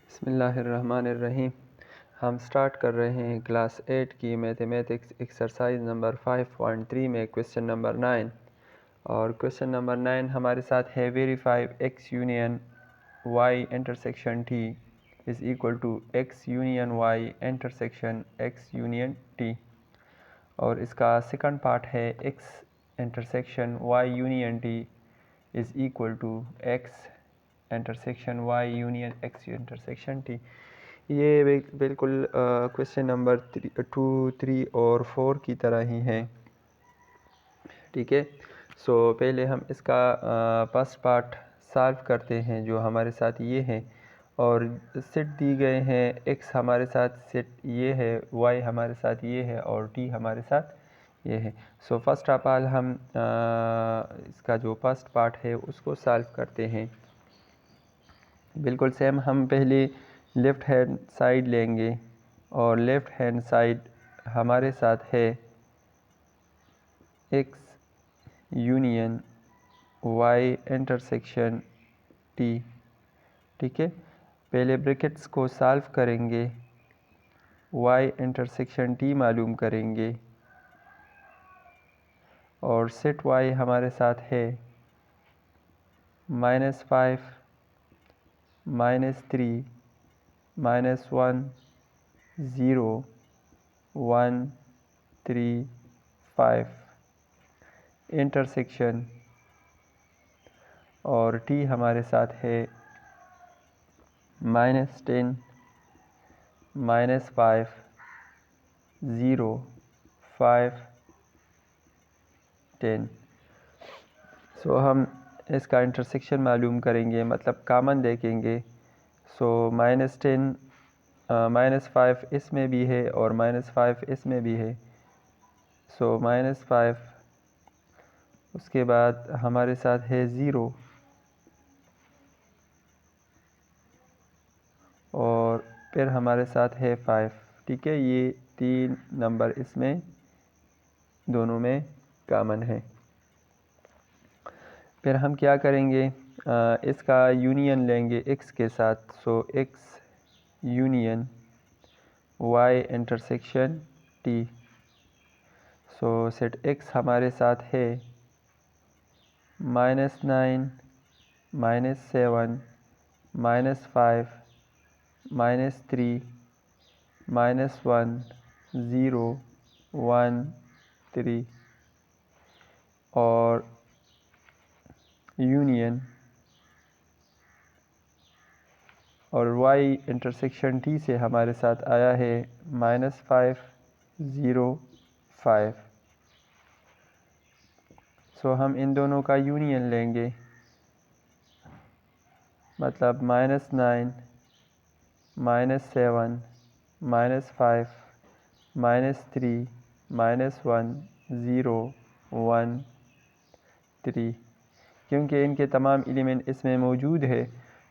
बिस्मिल्लाहिर्रहमानिर्रहीम। हम स्टार्ट कर रहे हैं क्लास 8 की मैथमेटिक्स एक्सरसाइज नंबर 5.3 में क्वेश्चन नंबर 9। और क्वेश्चन नंबर 9 हमारे साथ है verify x union y intersection t is equal to x union y intersection x union t। और इसका सेकंड पार्ट है x intersection y union t is equal to x intersection y union x intersection t। ये बिल्कुल question number 2, 3 और 4 की तरह ही है। ठीक है, सो पहले हम इसका फर्स्ट पार्ट सॉल्व करते हैं जो हमारे साथ ये है। और सेट दी गए हैं, x हमारे साथ सेट ये है, y हमारे साथ ये है और t हमारे साथ ये है। सो फर्स्ट ऑफ ऑल हम इसका जो फर्स्ट पार्ट है उसको सॉल्व करते हैं। बिल्कुल सेम हम पहले लेफ़्ट हैंड साइड लेंगे और लेफ़्ट हैंड साइड हमारे साथ है x union y intersection t। ठीक है, पहले ब्रैकेट्स को सॉल्व करेंगे, y इंटरसेक्शन t मालूम करेंगे और सेट y हमारे साथ है -5 -3 -1 0 1 3 5 इंटरसेक्शन। और t हमारे साथ है -10 -5 0 5 10। सो हम इसका इंटरसेक्शन मालूम करेंगे, मतलब कॉमन देखेंगे। सो -10 -5 इसमें भी है और -5 इसमें भी है। सो -5, उसके बाद हमारे साथ है 0 और फिर हमारे साथ है 5। ठीक है, ये 3 नंबर इसमें दोनों में कॉमन है। फिर हम क्या करेंगे, इसका यूनियन लेंगे x के साथ। सो x union y intersection t। सो सेट x हमारे साथ है -9 -7 -5 -3 -1 0 1 3 और यूनियन और y इंटरसेक्शन t से हमारे साथ आया है -5 0 5। सो हम इन दोनों का यूनियन लेंगे, मतलब -9 -7 -5 -3 -1 0 1 3। क्योंकि इनके तमाम एलिमेंट इसमें मौजूद है,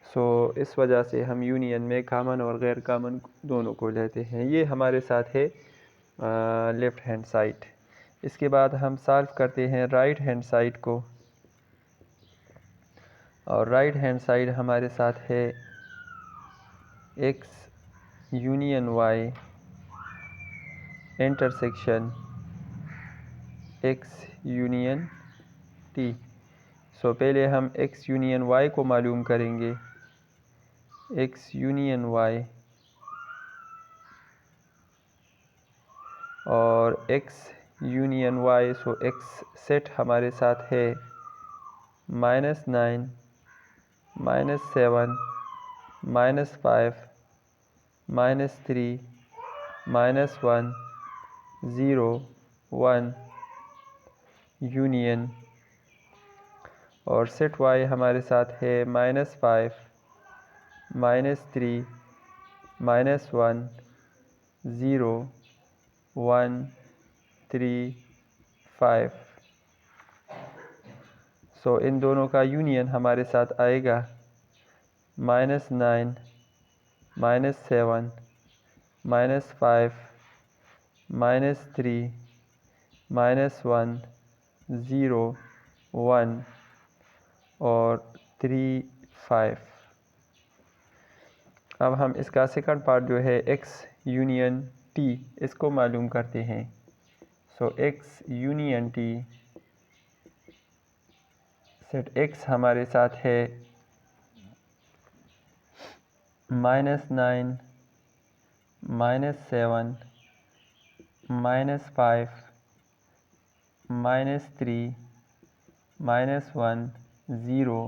सो इस वजह से हम यूनियन में कॉमन और गैर कॉमन दोनों को लेते हैं। ये हमारे साथ है लेफ़्ट हैंड साइड। इसके बाद हम सॉल्व करते हैं राइट हैंड साइड को। और राइट हैंड साइड हमारे साथ है x union y intersection x union t। सो पहले हम x यूनियन y को मालूम करेंगे, x यूनियन y और x यूनियन y। सो x सेट हमारे साथ है -9 -7 -5 -3 -1 0 1 यूनियन। और सेट y हमारे साथ है -5 -3 -1 0 1 3 5। सो इन दोनों का यूनियन हमारे साथ आएगा -9 -7 -5 -3 -1 0 1 और 3 5। अब हम इसका सेकंड पार्ट जो है x यूनियन t इसको मालूम करते हैं। सो x union t set x हमारे साथ है -9 -7 -5 -3 -1 0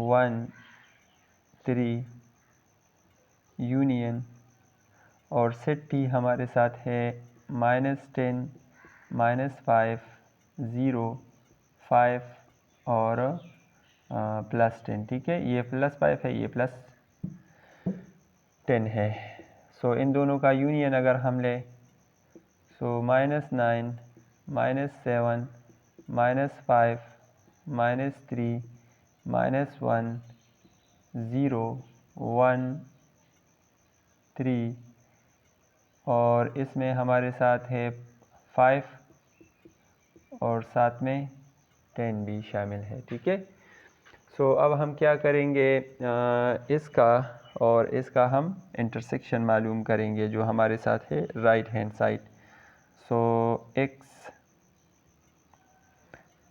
1 3 यूनियन और सेट t हमारे साथ है -10 -5 0 5 और +10। ठीक है, ये +5 है, ये +10 है। सो इन दोनों का यूनियन अगर हम ले सो -9 -7 -5 -3 -1 0 1 3 और इसमें हमारे साथ है 5 और साथ में 10 भी शामिल है। ठीक है, सो अब हम क्या करेंगे, इसका और इसका हम इंटरसेक्शन मालूम करेंगे जो हमारे साथ है राइट हैंड साइड। सो x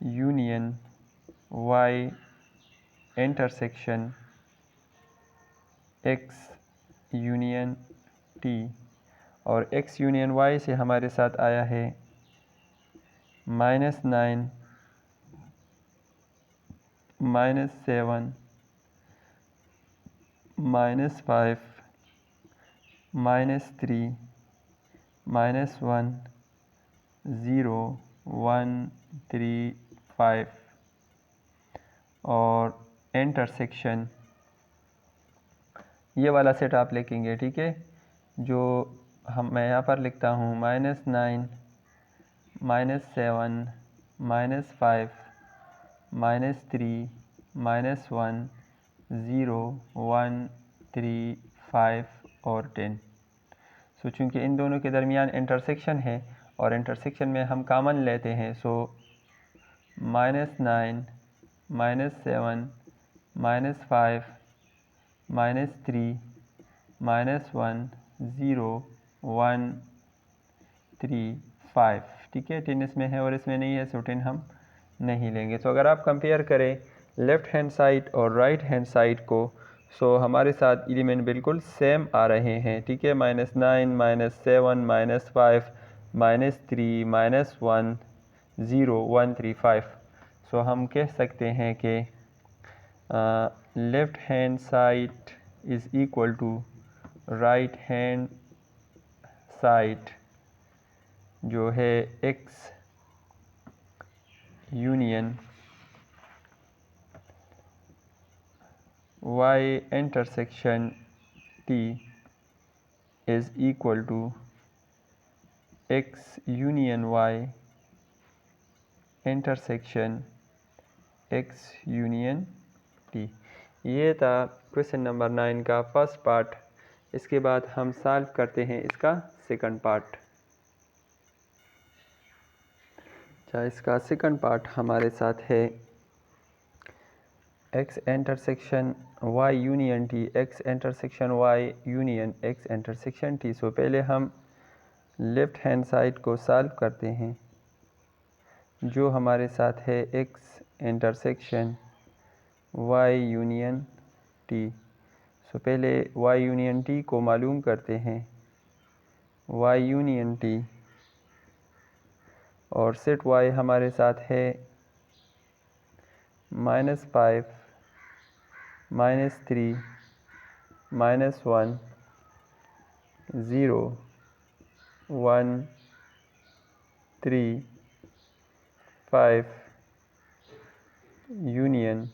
union y intersection x union t और x यूनियन y से हमारे साथ आया है -9 -7 -5 -3 -1 0 1 3 5 और इंटरसेक्शन ये वाला सेट आप लिखेंगे। ठीक है, जो मैं यहाँ पर लिखता हूँ -9 -7 -5 -3 -1 0 1 3 5 और 10। सो चूँकि इन दोनों के दरमियान इंटरसेक्शन है और इंटरसेक्शन में हम कॉमन लेते हैं, सो -9 -7 -5 -3 -1 0 1 3 5। ठीक है, 10 इसमें है और इसमें नहीं है, सो 10 हम नहीं लेंगे। तो अगर आप कंपेयर करें लेफ़्ट हैंड साइड और राइट हैंड साइड को, सो हमारे साथ एलिमेंट बिल्कुल सेम आ रहे हैं। ठीक है, -9 -7 -5 -3 -1 0 1 3 5। सो हम कह सकते हैं कि left hand side is equal to right hand side जो है x union y intersection t is equal to x union y intersection x union t। ये था क्वेश्चन नंबर 9 का फर्स्ट पार्ट। इसके बाद हम सॉल्व करते हैं इसका सेकंड पार्ट। अच्छा, इसका सेकंड पार्ट हमारे साथ है x intersection y union t, x intersection y union x intersection t। सो पहले हम लेफ़्ट हैंड साइड को सॉल्व करते हैं, जो हमारे साथ है x intersection y union t। सो पहले y यूनियन t को मालूम करते हैं, y यूनियन t और सेट y हमारे साथ है -5 -3 -1 0 1 3 5 यूनियन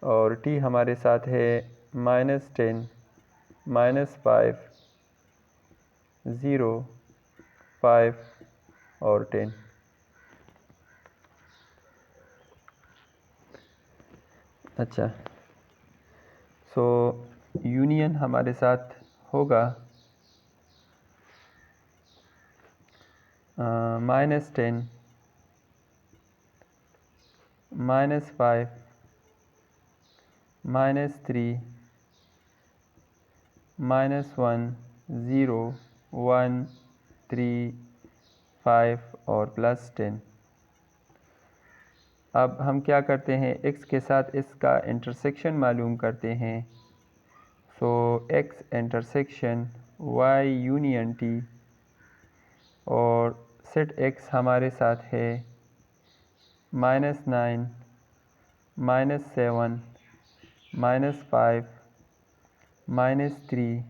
और t हमारे साथ है -10 -5 0 5 और 10। अच्छा, सो यूनियन हमारे साथ होगा -10 -5 -3 -1 0 1 3 5 और +10। अब हम क्या करते हैं, x के साथ इसका इंटरसेक्शन मालूम करते हैं। सो x intersection y union t, और सेट x हमारे साथ है -9 -7 -5 -3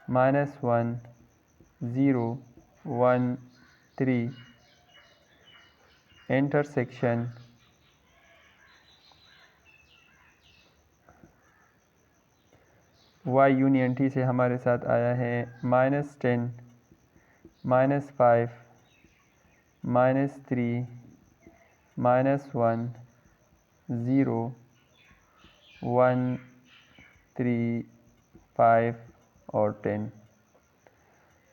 -1 0 1 3 इंटरसेक्शन y यूनियन t से हमारे साथ आया है -10 -5 -3 -1 0 1 3 5 और 10।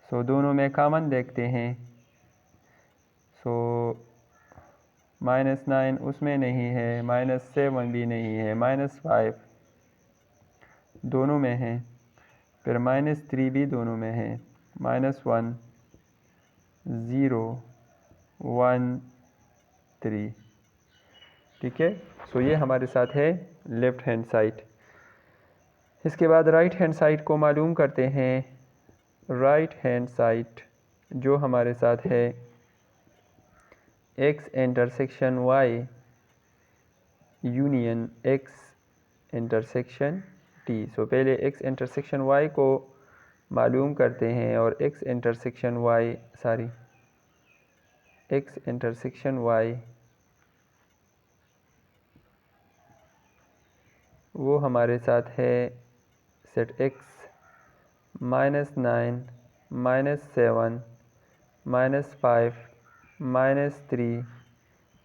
सो दोनों में कॉमन देखते हैं। सो -9 उसमें नहीं है, -7 भी नहीं है, -5 दोनों में है, फिर -3 भी दोनों में है, -1 0 1 3। ठीक है। सो ये हमारे साथ है लेफ़्ट हैंड साइड। इसके बाद राइट हैंड साइड को मालूम करते हैं। राइट हैंड साइड जो हमारे साथ है x intersection y union x intersection t। सो पहले x इंटरसेक्शन y को मालूम करते हैं, और x इंटरसेक्शन y वो हमारे साथ है सेट x -9 -7 -5 -3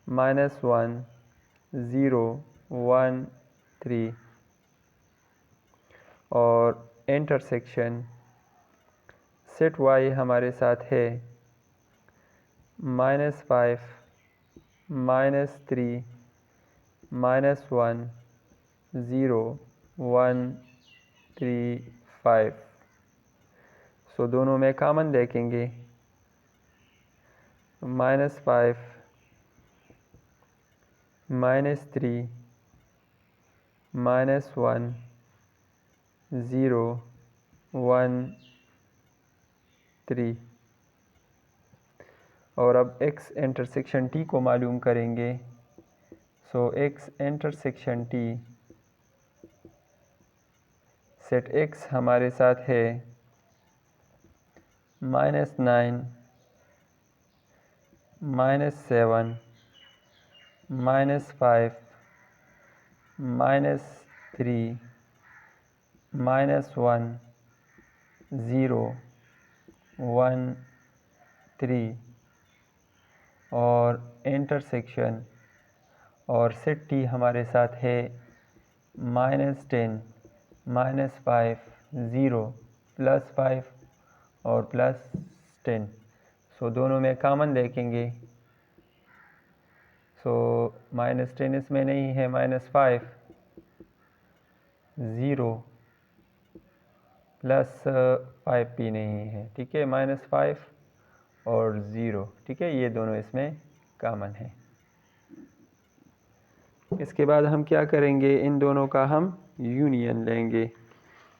-1 0 1 3, और इंटरसेक्शन सेट y हमारे साथ है -5 -3 -1 0 1 3 5। सो दोनों में कॉमन देखेंगे, -5 -3 -1 0 1 3। और अब x इंटरसेक्शन t को मालूम करेंगे। सो x intersection t set x हमारे साथ है -9 -7 -5 -3 -1 0 1 3, और इंटरसेक्शन और सेट t हमारे साथ है -10 -5 0 +5 और +10। सो दोनों में कॉमन देखेंगे। सो -10 इसमें नहीं है, -5 0 +5 भी नहीं है। ठीक है, -5 और 0। ठीक है, ये दोनों इसमें कॉमन है। इसके बाद हम क्या करेंगे, इन दोनों का हम यूनियन लेंगे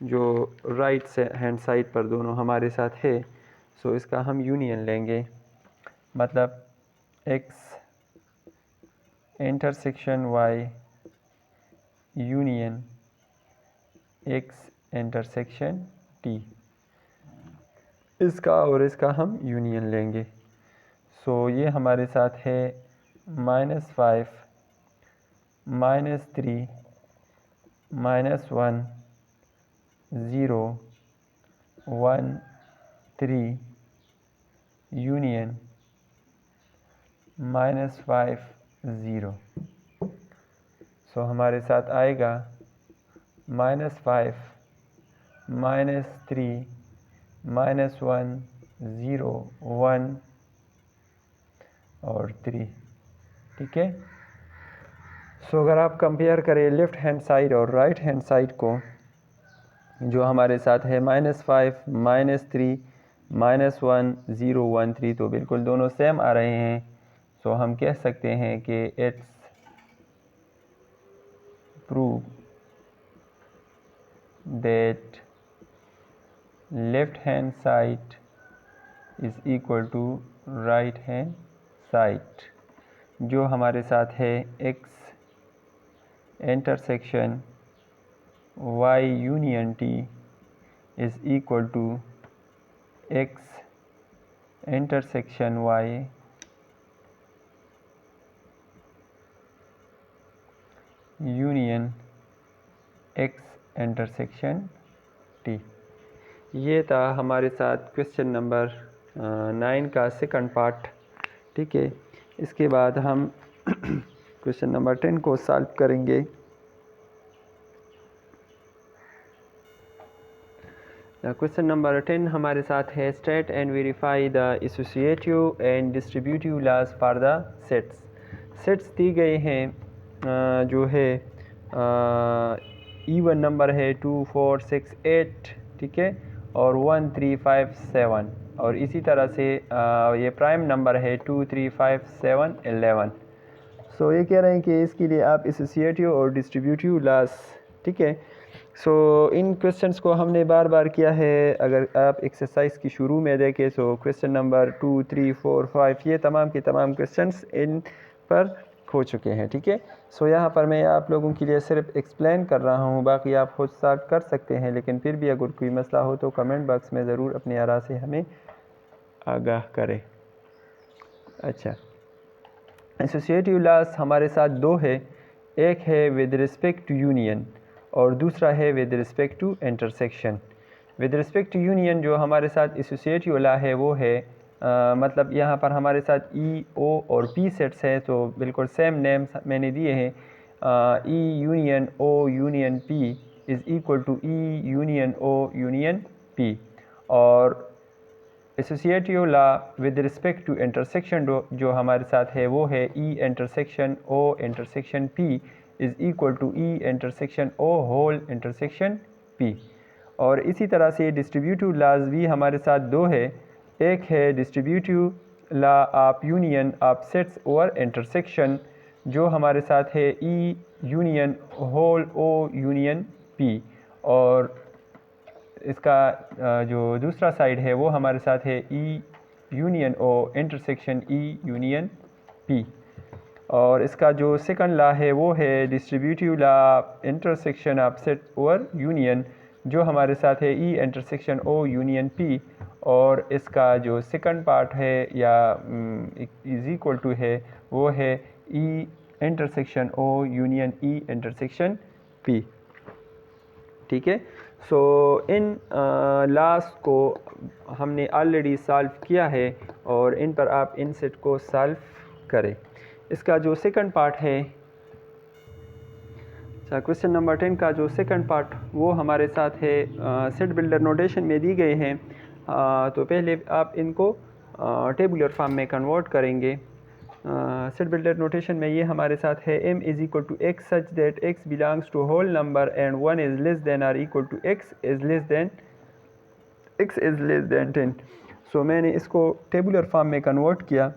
जो राइट से हैंड साइड पर दोनों हमारे साथ है। सो इसका हम यूनियन लेंगे, मतलब x intersection y union x intersection t, इसका और इसका हम यूनियन लेंगे। सो ये हमारे साथ है -5 -3 -1 0 1 3 यूनियन -5 0। सो हमारे साथ आएगा -5 -3 -1 0 1 और 3। ठीक है। सो अगर आप कंपेयर करें लेफ़्ट हैंड साइड और राइट हैंड साइड को, जो हमारे साथ है -5 -3 -1 0 1 3, तो बिल्कुल दोनों सेम आ रहे हैं। सो हम कह सकते हैं कि it's prove that left hand side is equal to right hand side, जो हमारे साथ है x intersection y union t is equal to x intersection y union x intersection t। ये था हमारे साथ क्वेश्चन नंबर 9 का सेकंड पार्ट। ठीक है, इसके बाद हम क्वेश्चन नंबर 10 को सॉल्व करेंगे। क्वेश्चन नंबर 10 हमारे साथ है state and verify the associative and distributive laws for the sets. Sets दी गए हैं जो है इवन नंबर है 2 4 6 8, ठीक है, और 1 3 5 7, और इसी तरह से ये प्राइम नंबर है 2 3 5 7 11। सो ये कह रहे हैं कि इसके लिए आप एसोसिएटिव और डिस्ट्रीब्यूटिव लॉस, ठीक है। सो इन क्वेश्चंस को हमने बार बार किया है। अगर आप एक्सरसाइज की शुरू में देखें तो क्वेश्चन नंबर 2 3 4 5 ये तमाम के तमाम क्वेश्चंस इन पर हो चुके हैं, ठीक है। सो यहाँ पर मैं आप लोगों के लिए सिर्फ एक्सप्लेन कर रहा हूँ, बाकी आप खुद सॉल्व कर सकते हैं, लेकिन फिर भी अगर कोई मसला हो तो कमेंट बॉक्स में ज़रूर अपनी आरा से हमें आगाह करें। अच्छा, एसोसिएटिव लॉस हमारे साथ दो है, एक है विद रिस्पेक्ट टू यूनियन और दूसरा है with respect to intersection. With respect to union जो हमारे साथ एसोसिएटिव लॉ है वो है मतलब यहाँ पर हमारे साथ ई ओ और पी सेट्स हैं, तो बिल्कुल सेम नेम्स मैंने दिए हैं। E union O union P is equal to E union O union P. और associative law with respect to intersection जो हमारे साथ है वो है E intersection O intersection P is equal to E intersection O whole intersection P. और इसी तरह से डिस्ट्रीब्यूटिव लॉज भी हमारे साथ दो है, एक है distributive law of union of sets over intersection जो हमारे साथ है ई यूनियन होल ओ यूनियन पी, और इसका जो दूसरा साइड है वो हमारे साथ है ई यूनियन ओ इंटरसेक्शन ई यूनियन पी। और इसका जो सेकंड लॉ है वो है distributive law intersection of set over union जो हमारे साथ है ई इंटरसेक्शन ओ यूनियन पी, और इसका जो सेकंड पार्ट है या इज इक्वल टू है वो है ई इंटरसेक्शन ओ यूनियन ई इंटरसेक्शन पी, ठीक है। सो इन लॉस को हमने ऑलरेडी सॉल्व किया है और इन पर आप इन सेट को सॉल्व करें। इसका जो सेकंड पार्ट है, अच्छा, क्वेश्चन नंबर 10 का जो सेकंड पार्ट वो हमारे साथ है सेट बिल्डर नोटेशन में दी गए हैं। तो पहले आप इनको टेबुलर फॉर्म में कन्वर्ट करेंगे। सेट बिल्डर नोटेशन में ये हमारे साथ है m is equal to x such that x belongs to whole number and 1 is less than or equal to x is less than 10। So मैंने इसको टेबुलर फॉर्म में कन्वर्ट किया।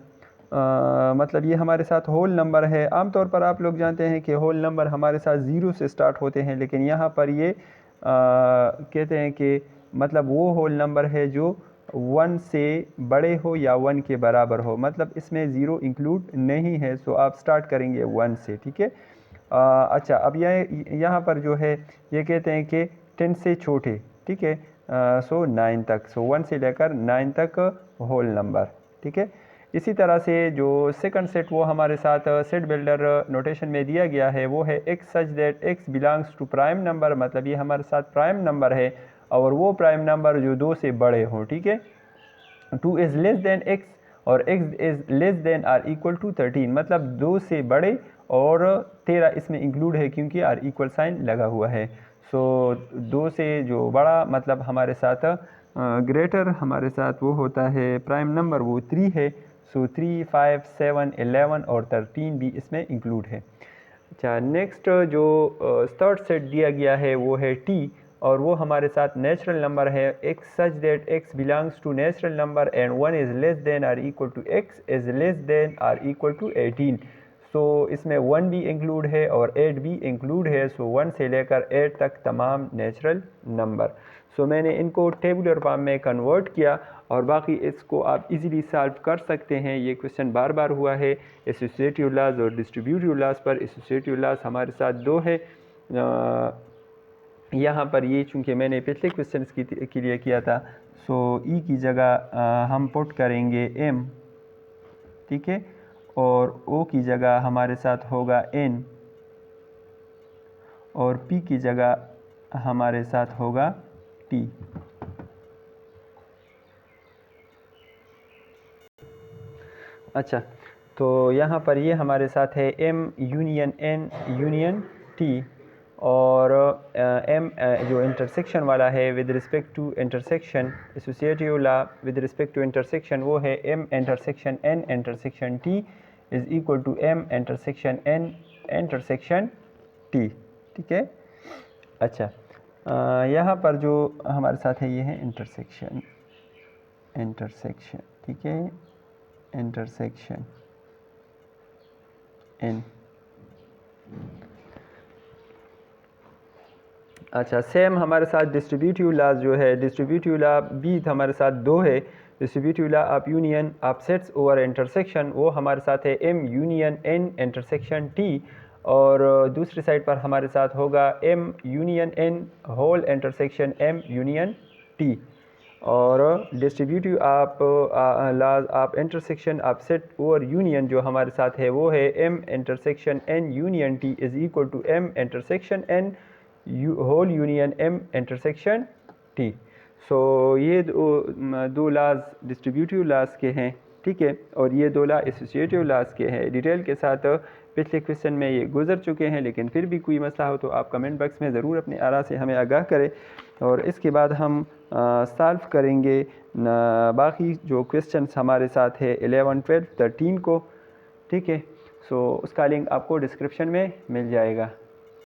मतलब ये हमारे साथ होल नंबर है। आमतौर पर आप लोग जानते हैं कि होल नंबर हमारे साथ ज़ीरो से स्टार्ट होते हैं, लेकिन यहाँ पर ये कहते हैं कि मतलब वो होल नंबर है जो 1 से बड़े हो या 1 के बराबर हो, मतलब इसमें ज़ीरो इंक्लूड नहीं है। सो आप स्टार्ट करेंगे 1 से, ठीक है। अच्छा, अब यहाँ पर जो है ये कहते हैं कि 10 से छोटे, ठीक है, सो 9 तक, सो 1 से लेकर 9 तक होल नंबर, ठीक है। इसी तरह से जो सेकंड सेट वो हमारे साथ सेट बिल्डर नोटेशन में दिया गया है वो है x such that x belongs to prime number, मतलब ये हमारे साथ प्राइम नंबर है और वो प्राइम नंबर जो 2 से बड़े हों, ठीक है। 2 इज़ लेस देन x और x is less than or equal to 13, मतलब 2 से बड़े और 13 इसमें इंक्लूड है क्योंकि आर इक्वल साइन लगा हुआ है। सो 2 से जो बड़ा मतलब हमारे साथ ग्रेटर हमारे साथ वो होता है प्राइम नंबर, वो 3 है। सो 3 5 7 11 और 13 भी इसमें इंक्लूड है। अच्छा, नेक्स्ट जो थर्ड सेट दिया गया है वो है t, और वो हमारे साथ नेचुरल नंबर है x such that x belongs to natural number and 1 is less than or equal to x is less than or equal to 18। So इसमें 1 भी इंक्लूड है और 8 भी इंक्लूड है। सो 1 से लेकर 8 तक तमाम नेचुरल नंबर। सो मैंने इनको टेबुलर फॉर्म में कन्वर्ट किया और बाकी इसको आप इजीली सॉल्व कर सकते हैं। ये क्वेश्चन बार बार हुआ है एसोसिएटिव लॉज और डिस्ट्रीब्यूटिव लॉज पर। एसोसिएटिव लॉज हमारे साथ 2 है। यहाँ पर ये चूँकि मैंने पिछले क्वेश्चन के लिए किया था, सो ई की जगह हम पुट करेंगे m, ठीक है, और ओ की जगह हमारे साथ होगा n और p की जगह हमारे साथ होगा t। अच्छा, तो यहाँ पर ये हमारे साथ है m union n union t और m जो इंटरसेक्शन वाला है with respect to intersection, associative law with respect to intersection वो है m intersection n intersection t is equal to m intersection n intersection t, ठीक है। अच्छा, यहाँ पर जो हमारे साथ है ये है इंटरसेक्शन, ठीक है, इंटरसेक्शन n। अच्छा, सेम हमारे साथ डिस्ट्रीब्यूटिव लॉ जो है, डिस्ट्रीब्यूटिव लॉ भी हमारे साथ 2 है। Distributive law of union of sets over intersection वो हमारे साथ है m union n intersection t और दूसरी साइड पर हमारे साथ होगा m union n whole intersection m union t। और distributive of laws of intersection of set over union जो हमारे साथ है वो है m intersection n union t is equal to m intersection n whole union m intersection t। So ये दो laws distributive laws के हैं, ठीक है, और ये 2 लॉ एसोसिएटिव लॉज के हैं। डिटेल के साथ पिछले क्वेश्चन में ये गुजर चुके हैं, लेकिन फिर भी कोई मसला हो तो आप कमेंट बॉक्स में ज़रूर अपने आरा से हमें आगाह करें और इसके बाद हम सॉल्व करेंगे बाकी जो क्वेश्चंस हमारे साथ है 11, 12, 13 को, ठीक है। सो उसका लिंक आपको डिस्क्रिप्शन में मिल जाएगा।